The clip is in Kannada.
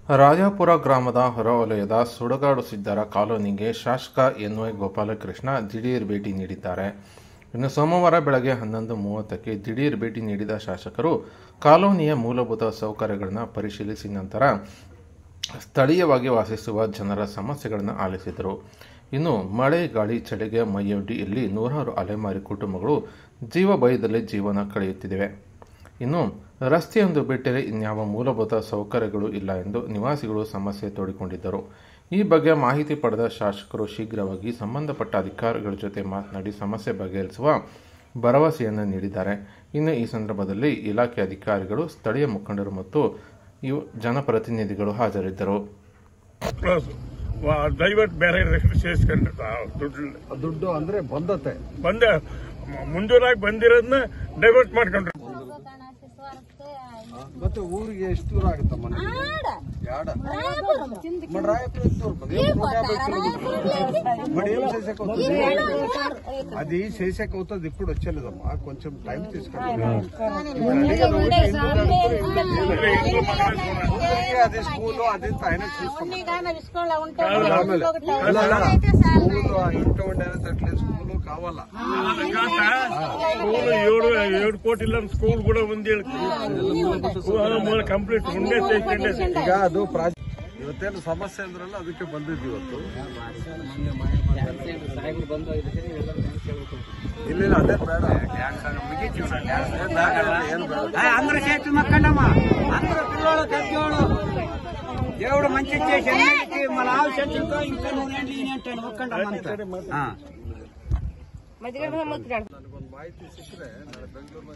ರಾಜಾಪುರ ಗ್ರಾಮದ ಹೊರವಲಯದ ಸುಡಗಾಡು ಸಿದ್ದರ ಕಾಲೋನಿಗೆ ಶಾಸಕ ಎನ್ವೈ ಗೋಪಾಲಕೃಷ್ಣ ದಿಢೀರ್ ಭೇಟಿ ನೀಡಿದ್ದಾರೆ. ಇನ್ನು ಸೋಮವಾರ ಬೆಳಗ್ಗೆ 11:30ಕ್ಕೆ ದಿಢೀರ್ ಭೇಟಿ ನೀಡಿದ ಶಾಸಕರು ಕಾಲೋನಿಯ ಮೂಲಭೂತ ಸೌಕರ್ಯಗಳನ್ನು ಪರಿಶೀಲಿಸಿದ ನಂತರ ಸ್ಥಳೀಯವಾಗಿ ವಾಸಿಸುವ ಜನರ ಸಮಸ್ಯೆಗಳನ್ನು ಆಲಿಸಿದರು. ಇನ್ನು ಮಳೆ, ಗಾಳಿ, ಚಳಿಗೆ ಮೈಯೊಡ್ಡಿ ಇಲ್ಲಿ ನೂರಾರು ಅಲೆಮಾರಿ ಕುಟುಂಬಗಳು ಜೀವ ಭಯದಲ್ಲಿ ಜೀವನ ಕಳೆಯುತ್ತಿವೆ. ಇನ್ನು ರಸ್ತೆಯೊಂದು ಬಿಟ್ಟರೆ ಇನ್ಯಾವ ಮೂಲಭೂತ ಸೌಕರ್ಯಗಳು ಇಲ್ಲ ಎಂದು ನಿವಾಸಿಗಳು ಸಮಸ್ಯೆ ತೋಡಿಕೊಂಡಿದ್ದರು. ಈ ಬಗ್ಗೆ ಮಾಹಿತಿ ಪಡೆದ ಶಾಸಕರು ಶೀಘ್ರವಾಗಿ ಸಂಬಂಧಪಟ್ಟ ಅಧಿಕಾರಿಗಳ ಜೊತೆ ಮಾತನಾಡಿ ಸಮಸ್ಯೆ ಬಗೆಹರಿಸುವ ಭರವಸೆಯನ್ನು ನೀಡಿದ್ದಾರೆ. ಇನ್ನು ಈ ಸಂದರ್ಭದಲ್ಲಿ ಇಲಾಖೆ ಅಧಿಕಾರಿಗಳು, ಸ್ಥಳೀಯ ಮುಖಂಡರು ಮತ್ತು ಜನಪ್ರತಿನಿಧಿಗಳು ಹಾಜರಿದ್ದರು. ದಯವಿಟ್ಟು ಬೇರೆ ದುಡ್ಡು ಅಂದ್ರೆ ಬಂದ ಮುಂಜೂರಾಗಿ ಬಂದಿರೋದನ್ನ ಡೈವರ್ಟ್ ಮಾಡ್ಕೊಂಡ್ರು. ಮತ್ತೆ ಊರಿಗೆ ಎಷ್ಟು ದೂರ ಆಗುತ್ತಮ್ಮ? అది చేసాక అవుతుంది. ఇప్పుడు వచ్చేలేదమ్మా, కొంచెం టైం తీసుకుంటాం. అది స్కూల్ అది ఆయన చూసుకుంటాం. ఇంట్లో ఉండేటట్లే స్కూల్ కావాలా? స్కూల్ 7 కోట్ల స్కూల్ కూడా ఉంది. ಕಂಪ್ಲೀಟ್ ಈಗ ಅದು ಇವತ್ತೇನು ಸಮಸ್ಯೆ ಅಂದ್ರಲ್ಲ, ಅದಕ್ಕೆ ಬಂದಿದ್ವಿ ಇವತ್ತು. ಇಲ್ಲ ಅದೇ ಬೇಡ, అందరూ చేతి మక్కండమ్మా, అందరూ పిల్లలు పెద్దోళ్ళు దేవుడు మంచి చేసి మన ఆలోచనతో ఇంకా నేను ఒక్కండమ్మా. ನನಗೊಂದು ಮಾಹಿತಿ ಸಿಕ್ಕರೆ ನಾಳೆ ಬೆಂಗಳೂರು